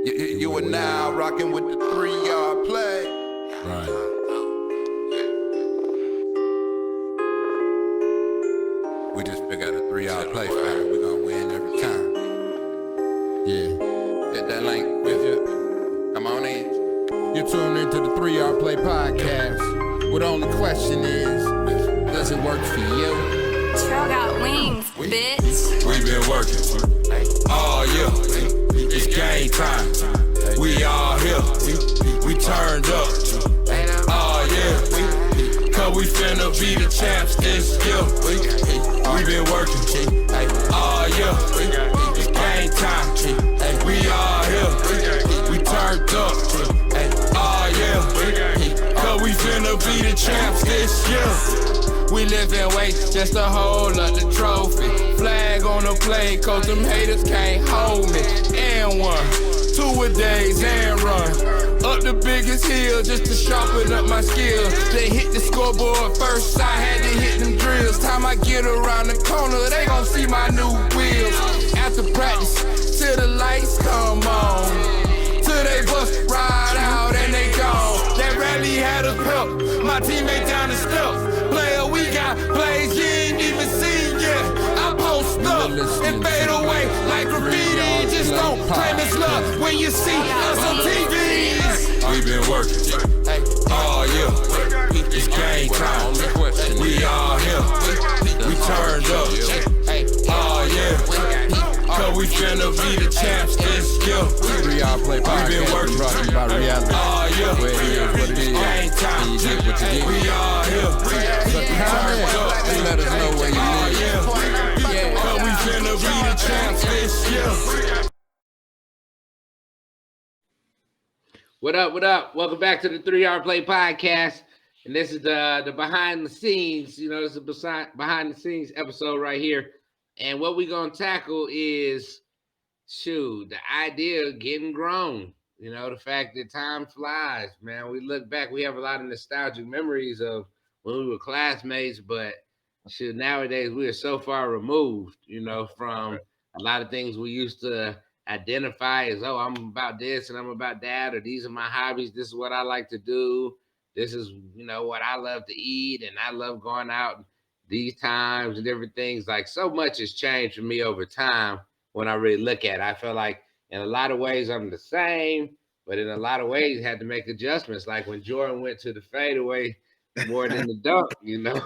You are now rocking with the 3-yard play. Right. We just figured out a 3-yard play, fam. We're gonna win every time. Yeah. Hit that link with you. Come on in. You're tuned into the 3-Yard Play podcast. Well, the only question is, does it work for you? Trail got wings, bitch. We've been working all year. It's game time. We all here. We turned up. Oh yeah. Cause we finna be the champs this year. We been working all year. It's game time. We all here. We turned up. Oh yeah. Cause we finna be the champs this year. We live in weight just to hold up the trophy. Flag on the plate, cause them haters can't hold me. And 1, 2-a-days and run up the biggest hill just to sharpen up my skills. They hit the scoreboard first, I had to hit them drills. Time I get around the corner, they gon' see my new wheels. After practice, till the lights come on, till they bust ride out and they gone. That rally had us help, my teammate down the steps. Player, we got plays you ain't even seen yet. I post up and fade away like graffiti. Just don't claim it's love when you see us on TV. We been working all year. It's game time. We all here. We turned up. Oh yeah. Cause we finna be the champs this year. 3-yard play podcast. We been working brought to you by reality. all year. Where it is, what it is. Game time. You get what you get. We all here. So comment and let us know where you live. Yeah. Cause we finna be the champs this year. What up, what up? Welcome back to the 3-Yard Play podcast. And this is the behind the scenes, this is a behind the scenes episode right here. And what we're going to tackle is, the idea of getting grown. The fact that time flies, man. We look back, we have a lot of nostalgic memories of when we were classmates, but nowadays we are so far removed, from a lot of things we used to identify as, oh, I'm about this and I'm about that, or these are my hobbies. This is what I like to do. This is, what I love to eat, and I love going out these times and different things. Like, so much has changed for me over time when I really look at it. I feel like in a lot of ways I'm the same, but in a lot of ways had to make adjustments. Like when Jordan went to the fadeaway more than the dunk, you got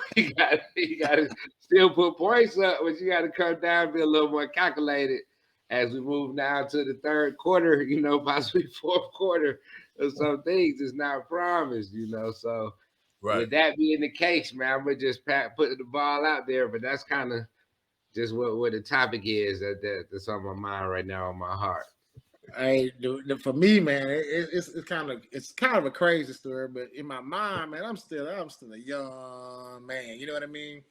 to still put points up, but you got to come down and be a little more calculated as we move now to the third quarter, possibly fourth quarter of some things is not promised, so. Right. With that being the case, man, I'm gonna just put the ball out there, but that's kind of just what the topic is that's on my mind right now, on my heart. For me, man, it's kind of a crazy story, but in my mind, man, I'm still a young man. You know what I mean?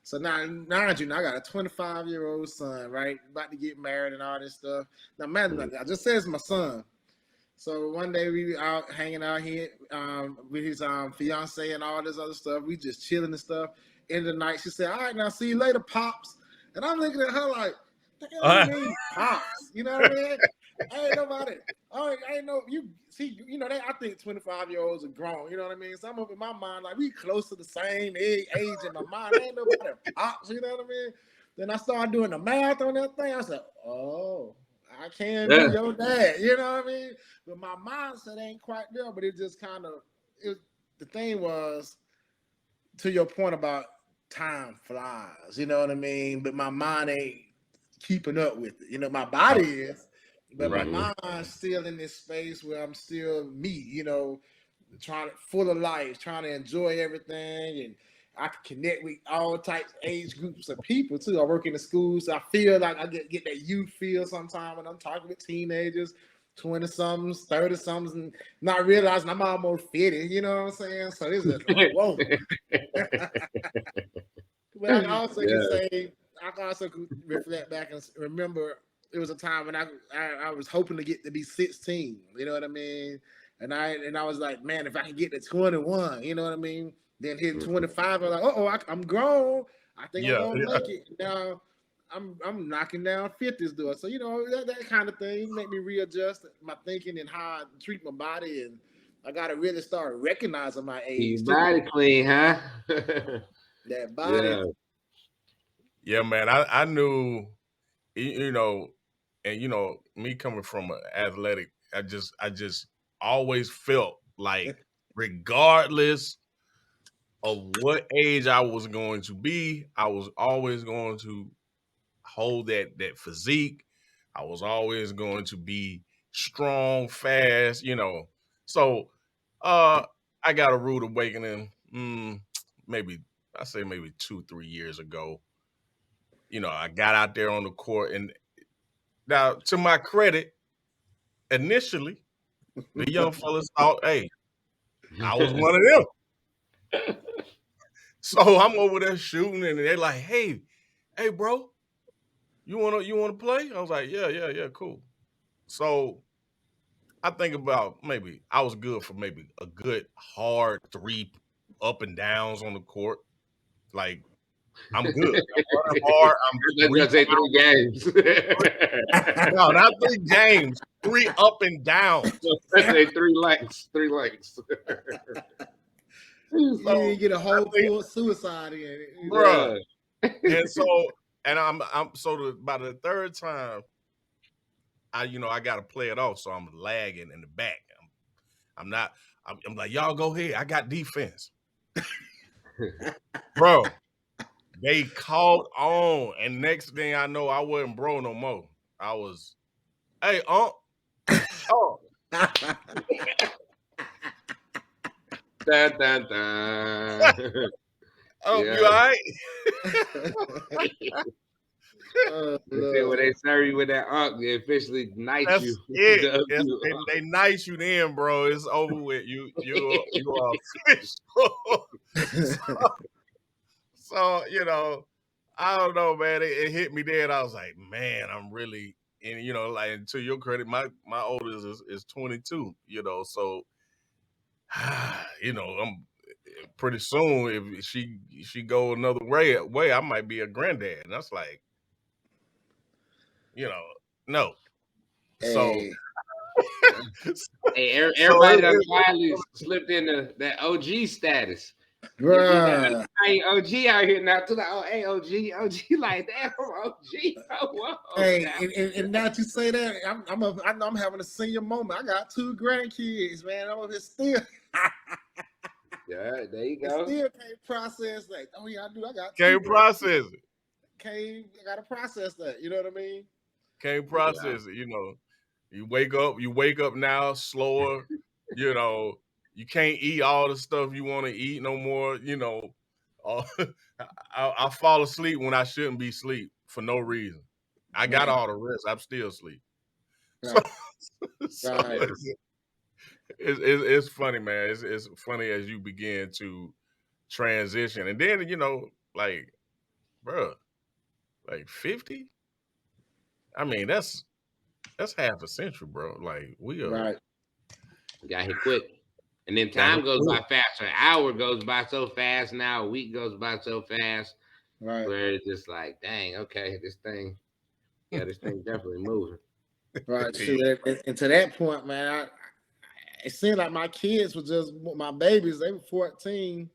So now, I got a 25-year-old son, right, about to get married and all this stuff. Now, man, I just said it's my son. So one day we out hanging out here with his fiance and all this other stuff. We just chilling and stuff. End of the night, she said, "All right, now see you later, pops." And I'm looking at her like, "What the hell do you mean, pops?" You know what I mean? I ain't nobody. I ain't know you see. I think 25-year-olds are grown. You know what I mean? So I'm up in my mind like we close to the same age in my mind. I ain't nobody pops. You know what I mean? Then I started doing the math on that thing. I said, "Oh, I can't be your dad," you know what I mean? But my mindset ain't quite there, but it just kind of, the thing was, to your point about time flies, you know what I mean? But my mind ain't keeping up with it. My body is, but my mind's still in this space where I'm still me, full of life, trying to enjoy everything, and I can connect with all types, age groups of people too. I work in the schools, so I feel like I get that youth feel sometimes when I'm talking with teenagers, 20-somethings, 30-somethings, and not realizing I'm almost 50. You know what I'm saying? So this is like, whoa. But I also can say, I can also reflect back and remember it was a time when I was hoping to get to be 16. You know what I mean? And I was like, man, if I can get to 21, you know what I mean? Then hit 25, I'm like, I'm grown. I think I'm gonna make it. Now I'm knocking down 50s door. So that kind of thing make me readjust my thinking and how I treat my body, and I gotta really start recognizing my age Your too. body clean, huh? That body. Yeah. Yeah, man. I knew, you know, and me coming from an athletic, I just always felt like, regardless of what age I was going to be, I was always going to hold that physique. I was always going to be strong, fast. So I got a rude awakening, maybe I say maybe 2-3 years ago. I got out there on the court, and now, to my credit, initially the young fellas thought, hey, I was one of them. So I'm over there shooting, and they're like, hey, bro, you wanna play? I was like, yeah, cool. So I think about, maybe I was good for maybe a good hard 3 up and downs on the court. Like, I'm good. I'm running hard. I'm That's gonna say 3 games. no, not 3 games, 3 up and downs. Let's say 3 legs. 3 legs. You So didn't get a I whole think, full suicide in. bruh. And so, and I'm so by the third time, I got to play it off, so I'm lagging in the back. I'm not. I'm like, y'all go ahead. I got defense, bro. They caught on, and next thing I know, I wasn't bro no more. I was, hey, oh, Dun, dun, dun. you Yeah. all right? When they serve you with that unk, they officially knight you. That's it. The They nice you then, bro. It's over with. You are official. So, I don't know, man. It hit me there, and I was like, man, I'm really, and like, to your credit, my oldest is 22. So, I'm pretty soon, if she go another way, I might be a granddad, and that's like, no. So, Hey, Hey, so everybody done finally slipped into that OG status. bruh. I ain't OG out here now. To like, oh, hey, OG, like that. OG. Oh, whoa. Hey, Now. and now that you say that, I'm having a senior moment. I got 2 grandkids, man. I'm just still, Yeah, there you I go. still can't process like, oh yeah, I do. I got 2 can't process it. I gotta process that. You know what I mean? Can't process it. You wake up now slower. You can't eat all the stuff you want to eat no more. Uh, I fall asleep when I shouldn't be asleep for no reason. I got Right, all the rest. I'm still asleep. So, right, so right, it's funny, man. It's funny as you begin to transition, and then like, bruh, like 50. I mean, that's half a century, bro. Like, we are right, Got hit quick. And then got time hit goes quick. by faster. An hour goes by so fast now. A week goes by so fast. right, Where it's just like, dang, okay, this thing definitely moving. right. Shoot, and to that point, man, it seemed like my kids were just my babies. They were 14.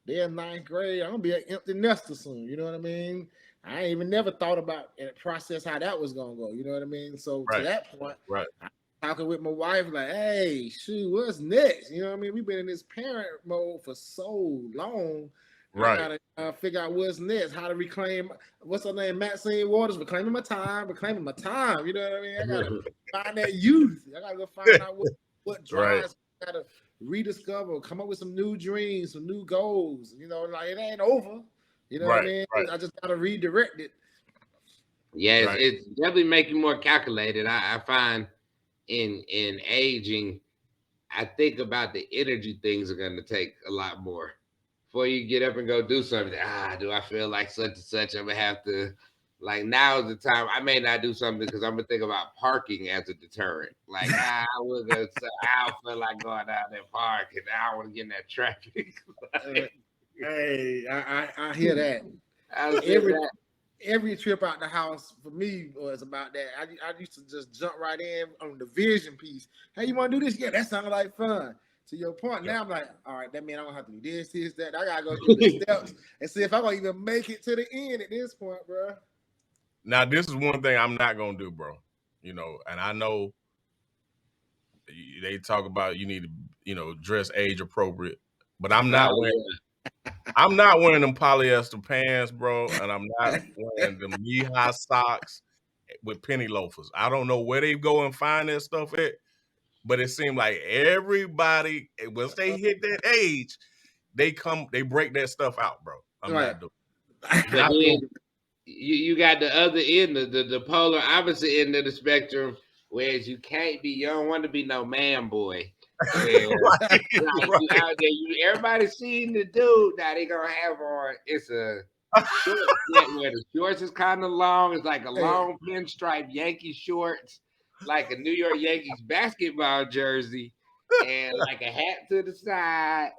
They're in 9th grade. I'm gonna be an empty nester soon. You know what I mean? I ain't even never thought about and process how that was gonna go. You know what I mean? So to Right, that point, right. I'm talking with my wife, like, hey, shoot, what's next? You know what I mean? We've been in this parent mode for so long. I Right. gotta figure out what's next, how to reclaim. What's her name? Maxine Waters, reclaiming my time. You know what I mean? I gotta find that youth. I gotta go find out what Right. drives. I gotta rediscover, come up with some new dreams, some new goals. Like it ain't over. You know what I Right. mean? Right. I just gotta redirect it. Yeah, Right. it's definitely making more calculated. I find in aging, I think about the energy things are going to take a lot more. Before you get up and go do something, do I feel like such and such? I'm gonna have to, like, now is the time. I may not do something because I'm gonna think about parking as a deterrent. Like, I will go. I don't feel like going out there park, and I don't want to get in that traffic. Hey, I hear that. I said Every that. every trip out the house for me was about that. I used to just jump right in on the vision piece. Hey, you want to do this? Yeah, that sounded like fun. To your point, now I'm like, all right, that means I'm gonna have to do this, that. I gotta go through the steps and see if I'm gonna even make it to the end at this point, bro. Now, this is one thing I'm not gonna do, bro. You know, and I know they talk about you need to, dress age appropriate, but I'm not wearing. I'm not wearing them polyester pants, bro, and I'm not wearing them knee-high socks with penny loafers. I don't know where they go and find that stuff at, but it seemed like everybody, once they hit that age, they break that stuff out, bro. I'm Right. not doing But it. then you got the other end, the polar opposite end of the spectrum, whereas you don't want to be no man boy. Where Right, you out there, everybody seeing the dude. Now they gonna have on it's a short set where the shorts is kind of long. It's like a long pinstripe Yankee shorts, like a New York Yankees basketball jersey, and like a hat to the side,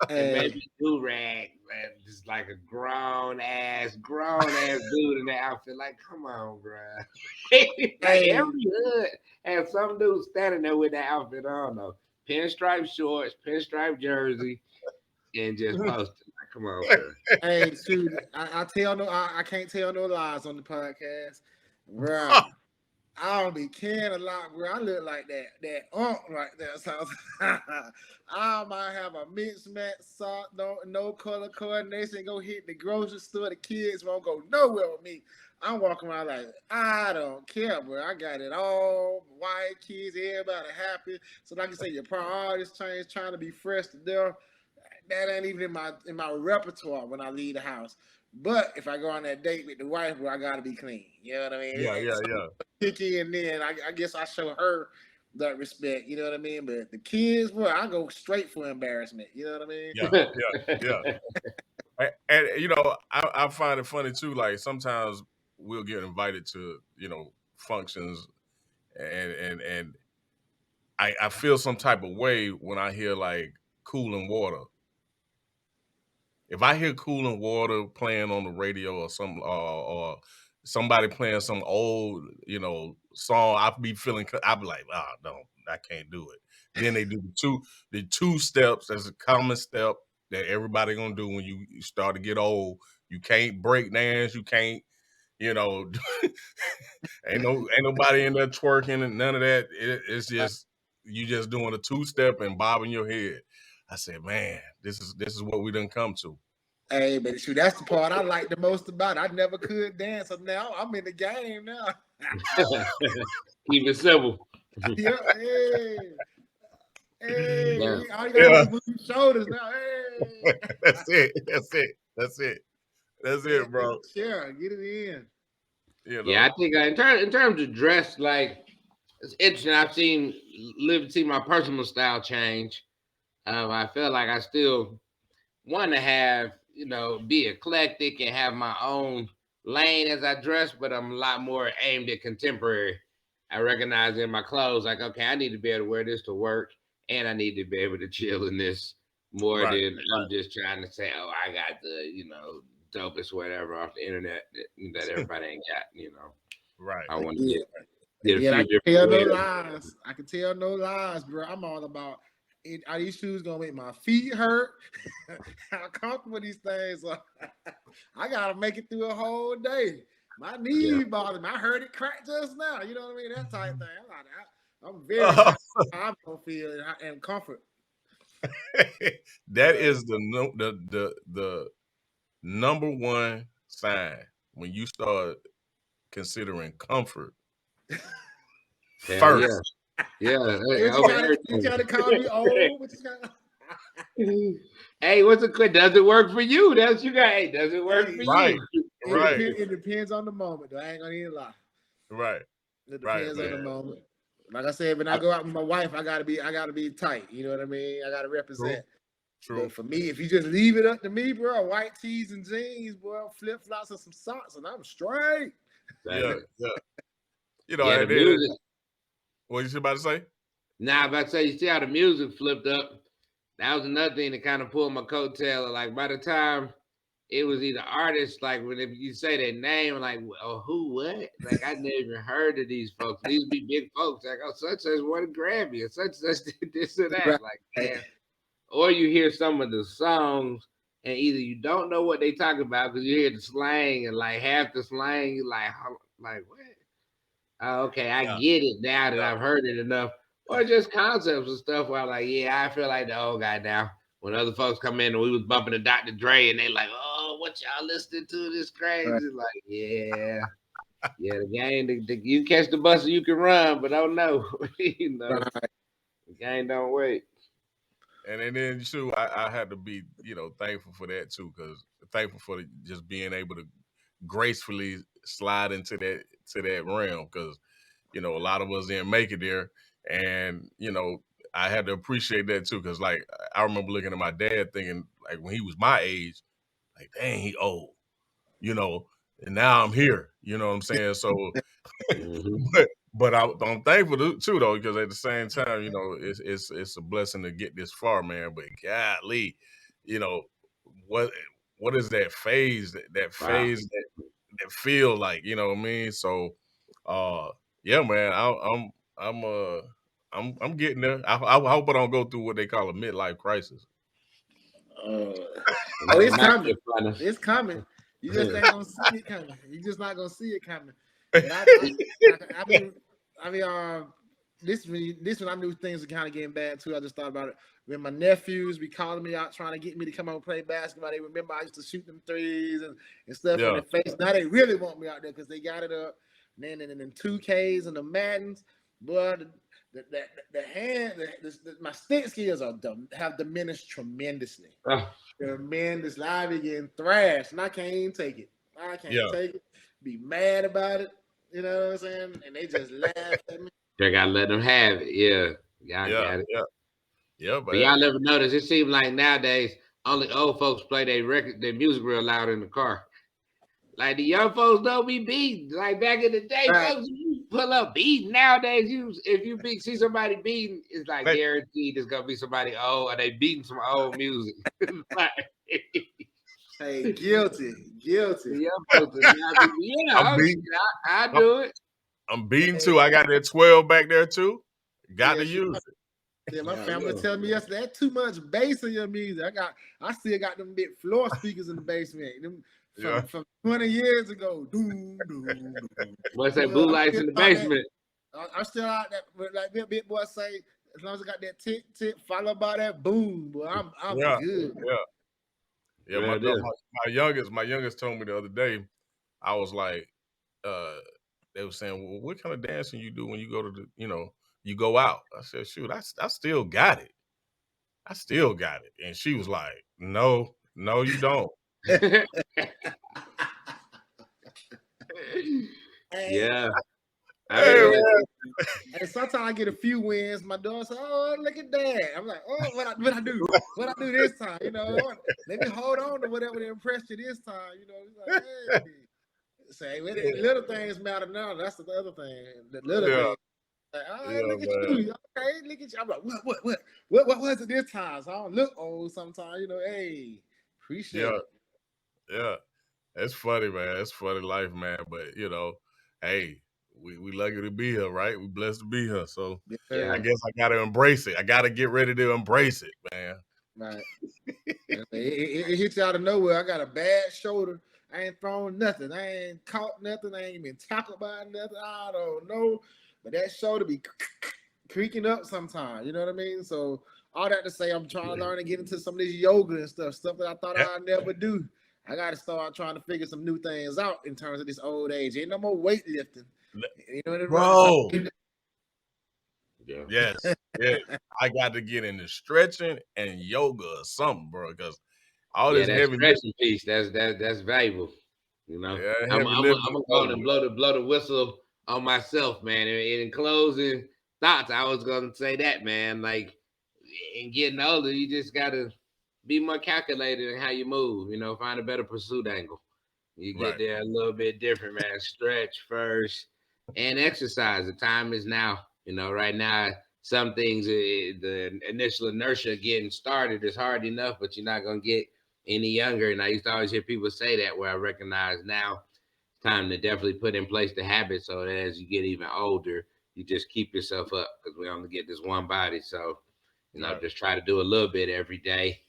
and maybe do rag, man, just like a grown ass dude in the outfit. Like, come on, bro. Like every hood has some dude standing there with that outfit on, though. Pinstripe shorts, pinstripe jersey, and just posted. Like, come on, bro. Hey, shoot, I can't tell no lies on the podcast, bro. I don't be caring a lot, bro. I look like that right there. So I might have a mismatch sock, no color coordination. Go hit the grocery store. The kids won't go nowhere with me. I'm walking around like I don't care, bro. I got it all. White kids, everybody happy. So like I say, your priorities change. Trying to be fresh to death. That ain't even in my repertoire when I leave the house. But if I go on that date with the wife, bro, I gotta be clean. You know what I mean? Yeah. Picky, and then I guess I show her that respect. You know what I mean? But the kids, bro, I go straight for embarrassment. You know what I mean? Yeah. And I find it funny too. Like sometimes we'll get invited to functions, and I feel some type of way when I hear like cooling water. If I hear cooling water playing on the radio or or somebody playing some old, song, I'll be like, no, I can't do it. Then they do the two steps. That's a common step that everybody gonna do when you start to get old. You can't break dance. You can't, you know, ain't nobody in there twerking and none of that. It's just you just doing a two step and bobbing your head. I said, man, this is what we done come to. Hey, but shoot, that's the part I like the most about it. I never could dance, so now I'm in the game now. Keep it simple. Yeah, hey, Yeah. all you gotta do is move your shoulders now. Hey, That's it, bro. Sure, get it in. Yeah, I think in terms of dress, like it's interesting. I've seen my personal style change. I feel like I still want to have be eclectic and have my own lane as I dress, but I'm a lot more aimed at contemporary. I recognize in my clothes, like, okay, I need to be able to wear this to work, and I need to be able to chill in this more than I'm just trying to say, oh, I got the dopest whatever off the internet that everybody ain't got. Right. I want to get Yeah, a I few can tell no different lies. I can tell no lies, bro. I'm all about are these shoes gonna make my feet hurt? How comfortable these things are. I gotta make it through a whole day. My knees bother me. I heard it crack just now. You know what I mean? That type thing. I'm very I'm gonna feel and comfort. That is the number one sign when you start considering comfort first. Yeah. You trying to call me old? Hey, what's the quick? Does it work for you? That's you got. Hey, does it work for you? It depends on the moment. Though. I ain't gonna even lie. Right. It depends on the moment. Like I said, when I go out with my wife, I gotta be tight. You know what I mean? I gotta represent. True. But for me, if you just leave it up to me, bro, white tees and jeans, bro, flip flops and some socks, and I'm straight. Yeah. The music. What you about to say? Nah, I'm about to say, you see how the music flipped up. That was another thing that kind of pulled my coattail. Like by the time it was either artists like when you say their name, like oh who what? Like I never even heard of these folks. These be big folks. Like oh such such won a Grammy or such such did this or that. Right. Like damn. Or you hear some of the songs and either you don't know what they talk about because you hear the slang and like half the slang you like what? Oh, okay, I Yeah, get it now that yeah, I've heard it enough. Or just concepts and stuff where I'm like, yeah, I feel like the old guy now. When other folks come in and we was bumping to Dr. Dre and they like, oh, what y'all listening to? This Right. crazy. Like, yeah. Yeah, the game, you catch the bus and you can run, but don't know. You know, Right. the game don't wait. and then too, I had to be thankful for that too, because thankful for just being able to gracefully slide into that realm, because a lot of us didn't make it there, and I had to appreciate that too, because like I remember looking at my dad thinking like when he was my age, like dang he old, you know, and now I'm here, you know what I'm saying? So Hmm. but I'm thankful too though, because at the same time, it's a blessing to get this far, man. But golly, you know, what what is that phase that Wow. phase that feel like, you know what I mean? So uh yeah, man, I'm I'm getting there. I hope I don't go through what they call a midlife crisis. Uh, oh, It it's might be coming. a fun. It's coming. You just ain't gonna see it coming. You just not gonna see it coming. But I mean, this when I knew things were kind of getting bad too. I just thought about it when my nephews be calling me out trying to get me to come out and play basketball. They remember I used to shoot them threes and stuff in Yeah, their face. Now they really want me out there because they got it up. And then 2Ks and the Maddens, boy, the hand, my stick skills have diminished tremendously. Oh, The man this live be getting thrashed, and I can't even take it. I can't yeah, take it. Be mad about it. You know what I'm saying? And they just laugh at me. they gotta let them have it. Yeah, y'all yeah, got it. yeah, yeah, But man. y'all never notice. It seems like nowadays only old folks play their music real loud in the car. Like the young folks don't be beating. Like back in the day, Right. folks you pull up beating. Nowadays, if you see somebody beating, it's like They, guaranteed it's gonna be somebody old or they beating some old music. Like, Hey, guilty, guilty. the young folks do not be. Yeah, I'm oh shit, beating. I I'm, do it. I'm beating Hey, too. I got that 12 back there too. Got to yes, you. use it. Yeah, my Yeah, family yeah, telling me yesterday that too much bass in your music. I still got them big floor speakers in the basement. Them yeah. from 20 years ago. Doom, doom, doom. What's that Boy, blue I'm lights still in the out that. basement? I'm still out that. Like big boy say, as long as I got that tick tick followed by that boom, boy, I'm Yeah, good. yeah, yeah. There it is. My youngest told me the other day. I was like, uh, they were saying, well, what kind of dancing you do when you go to you go out? I said, shoot, I still got it. I still got it. And she was like, no, no, you don't. And, Yeah, I Hey, feel and, it. man. and sometimes I get a few wins. My daughter say, "Oh, look at that." I'm like, "Oh, what I do? What I do this time? You know, let me hold on to whatever they impressed you this time. You know, it's like, hey, say little things matter now. That's the other thing. The little Yeah, things. Like, all right, yeah, look at man. you. Okay, look at you. I'm like, what was it this time? So I don't look old sometimes. You know, hey, appreciate Yeah, it. yeah. It's funny, man. It's funny life, man. But hey, we lucky to be here, right? We blessed to be here. So Yes, Yeah, I sir. guess I gotta embrace it. I gotta get ready to embrace it, man. Right. It hits you out of nowhere. I got a bad shoulder. I ain't thrown nothing. I ain't caught nothing. I ain't been tackled by nothing. I don't know. But that shoulder be creaking up sometimes. You know what I mean? So all that to say, I'm trying to learn to get into some of this yoga and stuff that I thought Yeah. I'd never do. I got to start trying to figure some new things out in terms of this old age. Ain't no more weightlifting. You know what Bro. I mean? yeah, Yes. Yeah. I got to get into stretching and yoga or something, bro. Because all yeah. this That heavy lifting, stretching piece, that's valuable. You know, yeah, I'm heavy I'm lifting I'm is gonna go on over and with. blow the whistle on myself, man. And in closing thoughts, I was gonna say that, man. Like in getting older, you just gotta be more calculated in how you move. You know, find a better pursuit angle. You get Right. there a little bit different, man. Stretch first and exercise. The time is now. You know, right now, some things, the initial inertia getting started is hard enough, but you're not going to get any younger. And I used to always hear people say that, where I recognize now it's time to definitely put in place the habit so that as you get even older, you just keep yourself up, because we only get this one body. So, just try to do a little bit every day.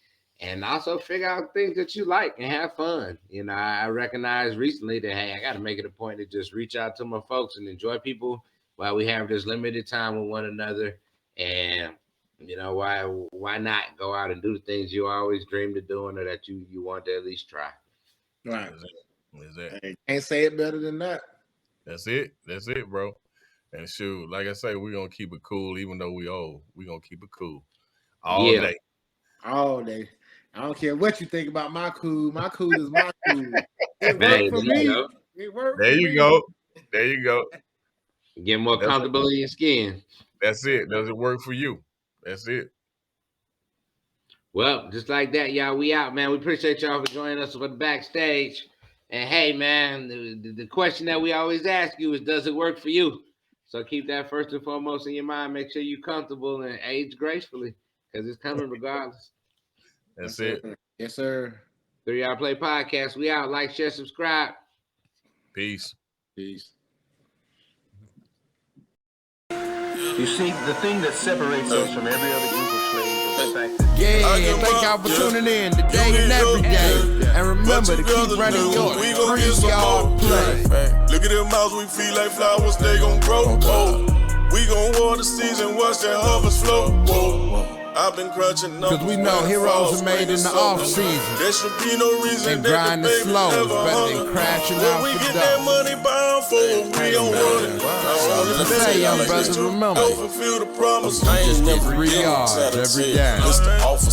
And also figure out things that you like and have fun. I recognized recently that, hey, I got to make it a point to just reach out to my folks and enjoy people while we have this limited time with one another. And, why not go out and do the things you always dreamed of doing, or that you want to at least try. Right. That's it. Hey, can't say it better than that. That's it, bro. And shoot, like I say, we're going to keep it cool, even though we old. We're going to keep it cool all day. All day. I don't care what you think about my cool. My cool is my cool. It worked for me. It worked there for you me. go. There you go. Get more comfortable in your skin. That's it. Does it work for you? That's it. Well, just like that, y'all, we out, man. We appreciate y'all for joining us for the backstage. And hey, man, the question that we always ask you is, does it work for you? So keep that first and foremost in your mind. Make sure you're comfortable and age gracefully, because it's coming regardless. That's it. Yes, sir. 3 Hour Play Podcast. We out. Like, share, subscribe. Peace. Peace. You see, the thing that separates us from every other group of slaves is the fact that Thank y'all for tuning in today and every day. And remember to keep running your 3 Yard Play. Look at them mouths, we feel like flowers, they gon' grow. We gon' water season, watch that harvest flow. I've been crunching numbers. Cause we know heroes are made in the off season. There should be no reason And grind the slow is better than crashing out we for get that dough. money bound for what we don't want it. Let's say, young brothers, remember, fulfill the promise. I ain't never 3 yards every day.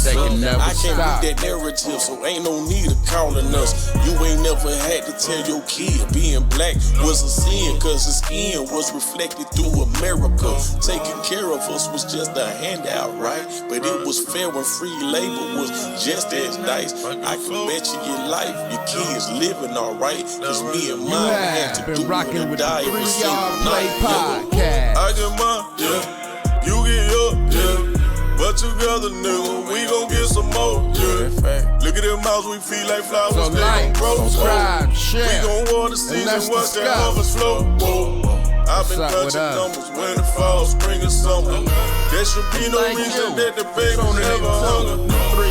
they can never I can't stop. read that narrative, so ain't no need of calling us. You ain't never had to tell your kid being black was a sin, cause his skin was reflected through America. Taking care of us was just a handout, right? But it was fair when free labor was just as nice. I can bet you your life, your kids living alright. Cause me and mine had to been do rocking it with the die 3 every single Yard Play night. Podcast. I get mine, yeah. You get yours, yeah. But together, nigga, we gon' get some more, yeah. Look at them mouths, we feel like flowers, So they like, gon' grow. subscribe, We share. gon' water season, let's watch that discuss. harvest flow. I've been What's up with crunching us? numbers, winter, fall, spring, or summer. There should be no Thank reason you. that the babies Tuning in never to hunger. 3